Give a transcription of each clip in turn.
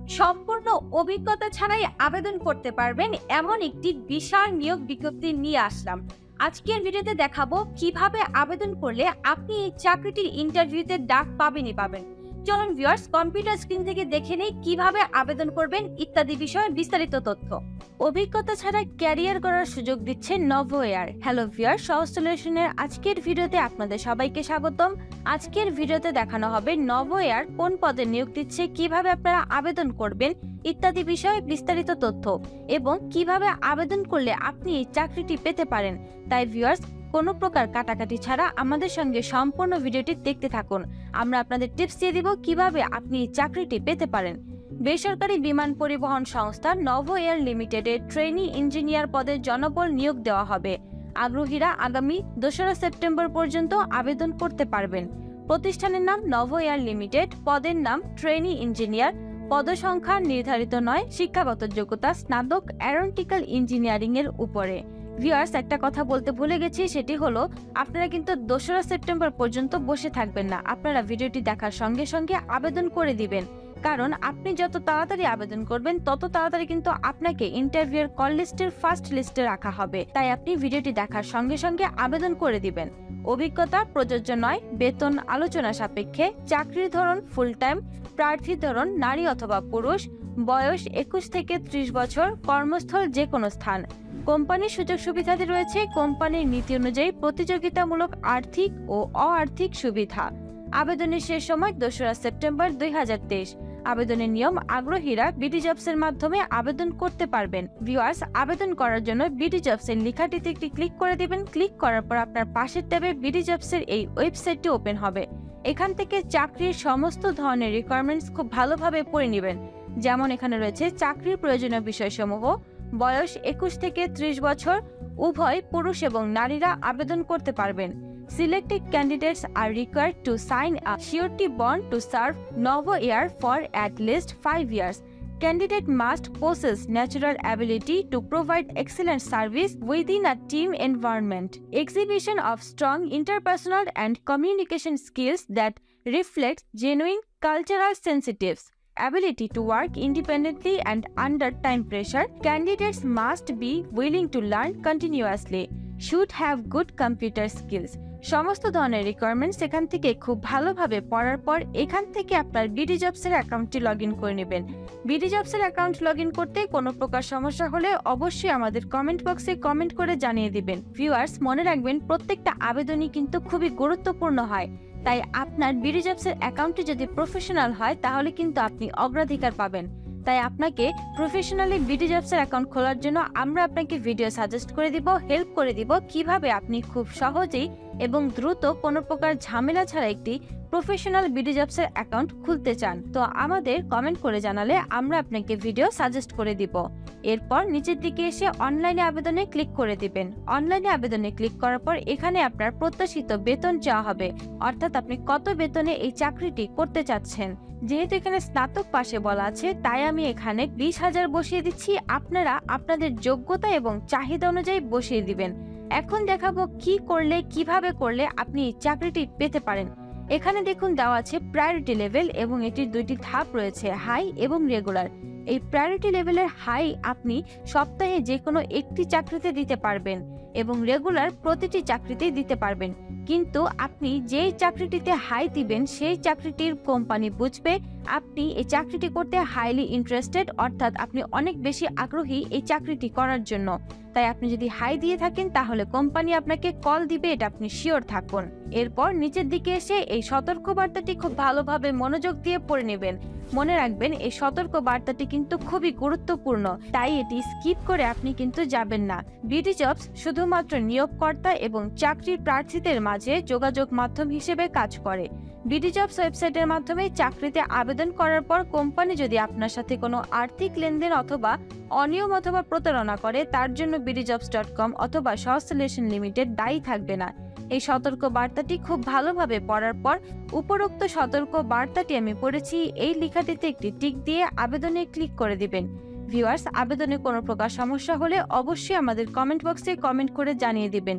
সম্পূর্ণ অভিজ্ঞতা ছাড়াই আবেদন করতে পারবেন এমন একটি বিশাল নিয়োগ বিজ্ঞপ্তি নিয়ে আসলাম। আজকের ভিডিওতে দেখাবো কিভাবে আবেদন করলে আপনি এই চাকরিটির ইন্টারভিউতে ডাক পাবেনই পাবেন। চলুন ভিউয়ার্স, কম্পিউটার স্ক্রিন থেকে দেখে নেই কিভাবে আবেদন করবেন ইত্যাদি বিষয়ে বিস্তারিত তথ্য। অভিজ্ঞতা ছাড়া ক্যারিয়ার করার সুযোগ দিচ্ছে নভোএয়ার। হ্যালো ভিউয়ার্স, সহজ সলিউশনের আজকের ভিডিওতে আপনাদের সবাইকে স্বাগতম। আজকের ভিডিওতে দেখানো হবে নভোএয়ার কোন পদে নিয়োগ দিচ্ছে, কিভাবে আপনারা আবেদন করবেন ইত্যাদি বিষয়ে বিস্তারিত তথ্য এবং কিভাবে আবেদন করলে আপনি এই চাকরিটি পেতে পারেন। তাই ভিউয়ার্স, কোনো প্রকার কাটাকাটি ছাড়া আমাদের সঙ্গে সম্পূর্ণ ভিডিওটি দেখতে থাকুন। আমরা আপনাদের টিপস দিয়ে দিব কিভাবে আপনি এই চাকরিটি পেতে পারেন। বেসরকারি বিমান পরিবহন সংস্থা নভোএয়ার লিমিটেডের ট্রেনি ইঞ্জিনিয়ার পদে জনবল নিয়োগ দেওয়া হবে। আগ্রহীরা আগামী 2রা সেপ্টেম্বর পর্যন্ত আবেদন করতে পারবেন। প্রতিষ্ঠানের নাম নভোএয়ার লিমিটেড, পদের নাম ট্রেনি ইঞ্জিনিয়ার, পদসংখ্যা নির্ধারিত নয়, শিক্ষাগত যোগ্যতা স্নাতক অ্যারোনটিক্যাল ইঞ্জিনিয়ারিং এর উপরে। ভিউয়ার্স, একটা কথা বলতে ভুলে গেছি, সেটি হলো আপনারা কিন্তু 2রা সেপ্টেম্বর পর্যন্ত বসে থাকবেন না। আপনারা ভিডিওটি দেখার সঙ্গে সঙ্গে আবেদন করে দিবেন, কারণ আপনি যত তাড়াতাড়ি আবেদন করবেন তত তাড়াতাড়ি কিন্তু আপনাকে ইন্টারভিউয়ের কল লিস্টের ফার্স্ট লিস্টে রাখা হবে। তাই আপনি ভিডিওটি দেখার সঙ্গে সঙ্গে আবেদন করে দিবেন। অভিজ্ঞতা প্রযোজ্য নয়, বেতন আলোচনা সাপেক্ষে, চাকরির ধরন ফুল টাইম, প্রার্থীর ধরন নারী অথবা পুরুষ, বয়স 21 থেকে 30 বছর, কর্মস্থল যে কোনো স্থান। কোম্পানির সুযোগ সুবিধাদি রয়েছে কোম্পানির নীতি অনুযায়ী প্রতিযোগিতামূলক আর্থিক ও অ-আর্থিক সুবিধা। আবেদনের শেষ সময় 2রা সেপ্টেম্বর 2023। আবেদনের নিয়ম: আগ্রহীরা বিডি জবস এর মাধ্যমে আবেদন করতে পারবেন। ভিউয়ার্স, আবেদন করার জন্য বিডি জবস এর লেখাটিতে একটি ক্লিক করে দিবেন। ক্লিক করার পর আপনার পাশের ট্যাবে বিডি জবস এর এই ওয়েবসাইটটি ওপেন হবে। এখান থেকে চাকরির সমস্ত ধরনের রিকোয়ারমেন্টস খুব ভালোভাবে পড়ে নেবেন। যেমন এখানে রয়েছে চাকরির প্রয়োজনীয় বিষয়সমূহ, বয়স 21 থেকে 30 বছর, উভয় পুরুষ এবং নারীরা আবেদন করতে পারবেন। Selected candidates are required to sign a surety bond to serve Novoair for at least 5 years. Candidate must possess natural ability to provide excellent service within a team environment. Exhibition of strong interpersonal and communication skills that reflects genuine cultural sensitives. Ability to work independently and under time pressure. Candidates must be willing to learn continuously. Should have good computer skills. সমস্ত ধরনের requirements এখান থেকে খুব ভালোভাবে পড়ার পর এখান থেকে আপনার বিডি জবস এর অ্যাকাউন্টটি লগইন করে নেবেন। বিডি জবস এর অ্যাকাউন্ট লগইন করতে কোনো প্রকার সমস্যা হলে অবশ্যই আমাদের কমেন্ট বক্সে কমেন্ট করে জানিয়ে দিবেন। ভিউয়ার্স, মনে রাখবেন প্রত্যেকটা আবেদনই কিন্তু খুবই গুরুত্বপূর্ণ হয়। তাই আপনার বিডি জবস এর অ্যাকাউন্টটি যদি প্রফেশনাল হয় তাহলে কিন্তু আপনি অগ্রাধিকার পাবেন। তাই আপনাকে প্রফেশনালি বিডি জবস এর অ্যাকাউন্ট খোলার জন্য আমরা আপনাকে ভিডিও সাজেস্ট করে দিব, হেল্প করে দিব কিভাবে আপনি খুব সহজেই এবং দ্রুত কোনো প্রকার ঝামেলা ছাড়া একটি প্রফেশনাল বিডি জবস এর অ্যাকাউন্ট খুলতে চান। তো আমাদের কমেন্ট করে জানালে আমরা আপনাকে ভিডিও সাজেস্ট করে দিব। এরপর নিচের দিকে এসে অনলাইনে আবেদনে ক্লিক করে দিবেন। অনলাইনে আবেদনে ক্লিক করার পর এখানে আপনার প্রত্যাশিত বেতন চাওয়া হবে, অর্থাৎ আপনি কত বেতনে এই চাকরিটি করতে চাচ্ছেন। যেহেতু এখানে স্নাতক পাশে বলা আছে, তাই আমি এখানে 20,000 বসিয়ে দিচ্ছি। আপনারা আপনাদের যোগ্যতা এবং চাহিদা অনুযায়ী বসিয়ে দিবেন। এখন দেখাবো কি করলে, কিভাবে করলে আপনি এই চাকরিটি পেতে পারেন। এখানে দেখুন দেওয়া আছে প্রায়োরিটি লেভেল এবং এটির 2টি ধাপ রয়েছে, হাই এবং রেগুলার। এই প্রায়োরিটি লেভেলের হাই আপনি সপ্তাহে যে কোনো একটি চাকরিতে দিতে পারবেন এবং রেগুলার প্রতিটি চাকরিতেই দিতে পারবেন। কিন্তু আপনি যেই চাকরিটিতে হাই দিবেন সেই চাকরিটির কোম্পানি বুঝবে আপনি এই চাকরিটি করতে হাইলি ইন্টারেস্টেড, অর্থাৎ আপনি অনেক বেশি আগ্রহী এই চাকরিটি করার জন্য। তাই আপনি যদি হাই দিয়ে থাকেন তাহলে কোম্পানি আপনাকে কল দিবে, এটা আপনি শিওর থাকুন। এরপর নিচের দিকে এসে এই সতর্ক বার্তাটি খুব ভালোভাবে মনোযোগ দিয়ে পড়ে নেবেন। মনে রাখবেন এই সতর্ক বার্তাটি কিন্তু খুবই গুরুত্বপূর্ণ, তাই এটি স্কিপ করে আপনি কিন্তু যাবেন না। বিডি জবস শুধুমাত্র নিয়োগকর্তা এবং চাকরির প্রার্থীদের মাঝে যোগাযোগ মাধ্যম হিসেবে কাজ করে। বিডি জবস ওয়েবসাইটের মাধ্যমে চাকরিতে আবেদন করার পর কোম্পানি যদি আপনার সাথে কোনো আর্থিক লেনদেন অথবা অনিয়ম অথবা প্রতারণা করে, তার জন্য bdjobs.com অথবা সহজ সলিউশন লিমিটেড দায়ী থাকবে না। এই সতর্ক বার্তাটি খুব ভালোভাবে পড়ার পর উপরোক্ত সতর্ক বার্তাটি আমি পড়েছি এই লেখাটিতে একটি টিক দিয়ে আবেদনে ক্লিক করে দিবেন। ভিউয়ার্স, আবেদনে কোনো প্রকার সমস্যা হলে অবশ্যই আমাদের কমেন্ট বক্সে কমেন্ট করে জানিয়ে দিবেন।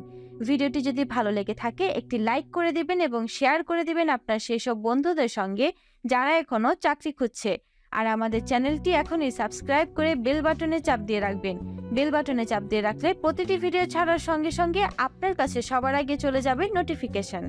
ভিডিওটি যদি ভালো লেগে থাকে একটি লাইক করে দিবেন এবং শেয়ার করে দিবেন আপনার সেই সব বন্ধুদের সঙ্গে যারা এখনো চাকরি খুঁজছে। আর আমাদের চ্যানেলটি এখনই সাবস্ক্রাইব করে বেল বাটনে চাপ দিয়ে রাখবেন। বেল বাটনে চাপ দিয়ে রাখলে প্রতিটি ভিডিও ছাড়ার সঙ্গে সঙ্গে আপনার কাছে সবার আগে চলে যাবে নোটিফিকেশন।